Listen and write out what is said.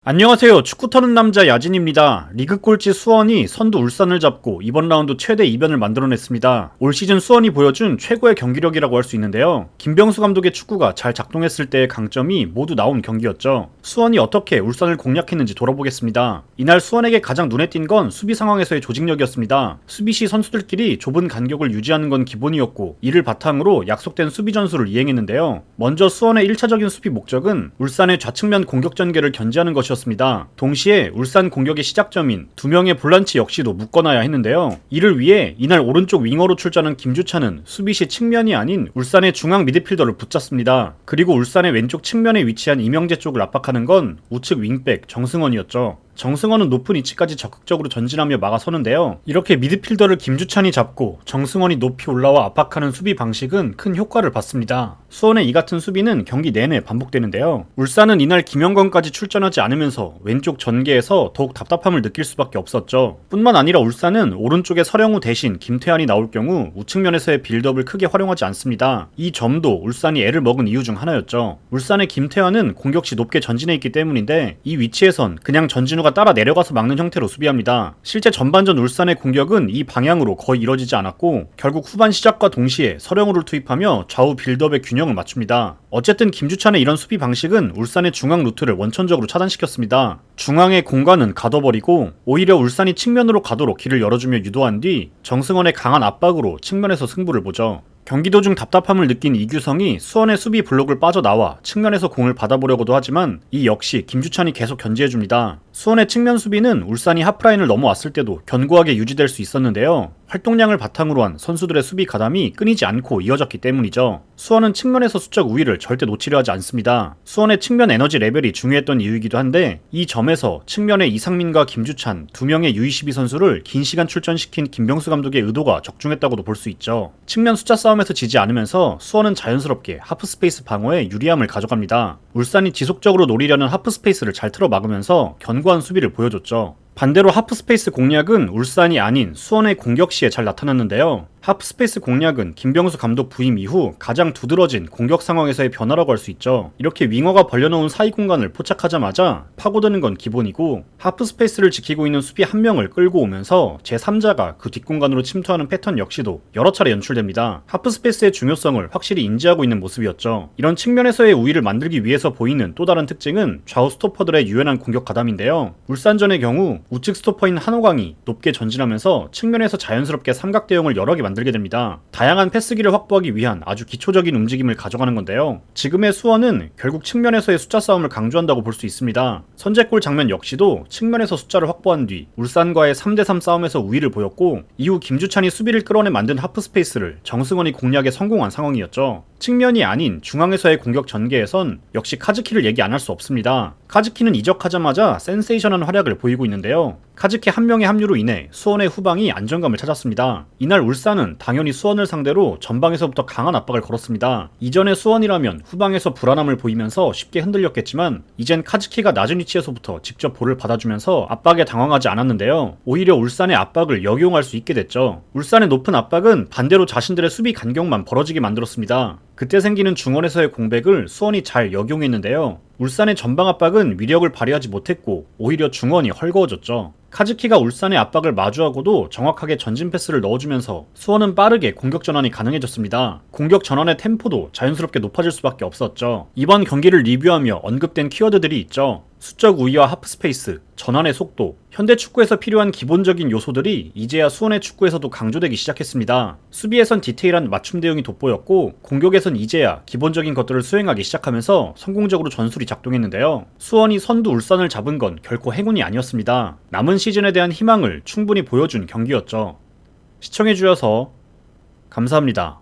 안녕하세요. 축구 터는 남자 야진입니다. 리그 꼴찌 수원이 선두 울산을 잡고 이번 라운드 최대 이변을 만들어냈습니다. 올 시즌 수원이 보여준 최고의 경기력이라고 할 수 있는데요. 김병수 감독의 축구가 잘 작동했을 때의 강점이 모두 나온 경기였죠. 수원이 어떻게 울산을 공략했는지 돌아보겠습니다. 이날 수원에게 가장 눈에 띈 건 수비 상황에서의 조직력이었습니다. 수비 시 선수들끼리 좁은 간격을 유지하는 건 기본이었고, 이를 바탕으로 약속된 수비 전술을 이행했는데요. 먼저 수원의 1차적인 수비 목적은 울산의 좌측면 공격 전개를 견제하는 것이었습니다. 동시에 울산 공격의 시작점인 두 명의 볼란치 역시도 묶어놔야 했는데요. 이를 위해 이날 오른쪽 윙어로 출전한 김주찬은 수비시 측면이 아닌 울산의 중앙 미드필더를 붙잡습니다. 그리고 울산의 왼쪽 측면에 위치한 이명재 쪽을 압박하는 건 우측 윙백 정승원이었죠. 정승원은 높은 위치까지 적극적으로 전진하며 막아서는데요. 이렇게 미드필더를 김주찬이 잡고 정승원이 높이 올라와 압박하는 수비 방식은 큰 효과를 봤습니다. 수원의 이 같은 수비는 경기 내내 반복되는데요. 울산은 이날 김영건까지 출전하지 않으면서 왼쪽 전개에서 더욱 답답함을 느낄 수밖에 없었죠. 뿐만 아니라 울산은 오른쪽에 서령우 대신 김태환이 나올 경우 우측면에서의 빌드업을 크게 활용하지 않습니다. 이 점도 울산이 애를 먹은 이유 중 하나였죠. 울산의 김태환은 공격 시 높게 전진해 있기 때문인데, 이 위치에선 그냥 전진우가 따라 내려가서 막는 형태로 수비합니다. 실제 전반전 울산의 공격은 이 방향으로 거의 이뤄지지 않았고, 결국 후반 시작과 동시에 서령우를 투입하며 좌우 빌드업의 균형을 맞춥니다. 어쨌든 김주찬의 이런 수비 방식은 울산의 중앙 루트를 원천적으로 차단시켰습니다. 중앙의 공간은 가둬버리고 오히려 울산이 측면으로 가도록 길을 열어주며 유도한 뒤 정승원의 강한 압박으로 측면에서 승부를 보죠. 경기 도중 답답함을 느낀 이규성이 수원의 수비 블록을 빠져나와 측면에서 공을 받아보려고도 하지만 이 역시 김주찬이 계속 견제해줍니다. 수원의 측면 수비는 울산이 하프라인을 넘어왔을 때도 견고하게 유지될 수 있었는데요. 활동량을 바탕으로 한 선수들의 수비 가담이 끊이지 않고 이어졌기 때문이죠. 수원은 측면에서 수적 우위를 절대 놓치려 하지 않습니다. 수원의 측면 에너지 레벨이 중요했던 이유이기도 한데, 이 점에서 측면의 이상민과 김주찬 두 명의 U22 선수를 긴 시간 출전시킨 김병수 감독의 의도가 적중했다고도 볼 수 있죠. 측면 숫자 싸움에서 지지 않으면서 수원은 자연스럽게 하프스페이스 방어에 유리함을 가져갑니다. 울산이 지속적으로 노리려는 하프스페이스를 잘 틀어 막으면서 견고한 수비를 보여줬죠. 반대로 하프스페이스 공략은 울산이 아닌 수원의 공격 시에 잘 나타났는데요. 하프스페이스 공략은 김병수 감독 부임 이후 가장 두드러진 공격 상황에서의 변화라고 할 수 있죠. 이렇게 윙어가 벌려놓은 사이 공간을 포착하자마자 파고드는 건 기본이고, 하프스페이스를 지키고 있는 수비 한 명을 끌고 오면서 제3자가 그 뒷공간으로 침투하는 패턴 역시도 여러 차례 연출됩니다. 하프스페이스의 중요성을 확실히 인지하고 있는 모습이었죠. 이런 측면에서의 우위를 만들기 위해서 보이는 또 다른 특징은 좌우 스토퍼들의 유연한 공격 가담인데요. 울산전의 경우 우측 스토퍼인 한호강이 높게 전진하면서 측면에서 자연스럽게 삼각 대형을 여러 개 만들게 됩니다. 다양한 패스기를 확보하기 위한 아주 기초적인 움직임을 가져가는 건데요. 지금의 수원은 결국 측면에서의 숫자 싸움을 강조한다고 볼 수 있습니다. 선제골 장면 역시도 측면에서 숫자를 확보한 뒤 울산과의 3대3 싸움에서 우위를 보였고, 이후 김주찬이 수비를 끌어내 만든 하프스페이스를 정승원이 공략에 성공한 상황이었죠. 측면이 아닌 중앙에서의 공격 전개에선 역시 카즈키를 얘기 안 할 수 없습니다. 카즈키는 이적하자마자 센세이션한 활약을 보이고 있는데요. 카즈키 한 명의 합류로 인해 수원의 후방이 안정감을 찾았습니다. 이날 울산은 당연히 수원을 상대로 전방에서부터 강한 압박을 걸었습니다. 이전의 수원이라면 후방에서 불안함을 보이면서 쉽게 흔들렸겠지만, 이젠 카즈키가 낮은 위치에서부터 직접 볼을 받아주면서 압박에 당황하지 않았는데요. 오히려 울산의 압박을 역용할 수 있게 됐죠. 울산의 높은 압박은 반대로 자신들의 수비 간격만 벌어지게 만들었습니다. 그때 생기는 중원에서의 공백을 수원이 잘 역용했는데요. 울산의 전방 압박은 위력을 발휘하지 못했고 오히려 중원이 헐거워졌죠. 카즈키가 울산의 압박을 마주하고도 정확하게 전진 패스를 넣어주면서 수원은 빠르게 공격 전환이 가능해졌습니다. 공격 전환의 템포도 자연스럽게 높아질 수밖에 없었죠. 이번 경기를 리뷰하며 언급된 키워드들이 있죠. 수적 우위와 하프스페이스, 전환의 속도, 현대 축구에서 필요한 기본적인 요소들이 이제야 수원의 축구에서도 강조되기 시작했습니다. 수비에선 디테일한 맞춤 대응이 돋보였고, 공격에선 이제야 기본적인 것들을 수행하기 시작하면서 성공적으로 전술이 작동했는데요. 수원이 선두 울산을 잡은 건 결코 행운이 아니었습니다. 남은 시즌에 대한 희망을 충분히 보여준 경기였죠. 시청해주셔서 감사합니다.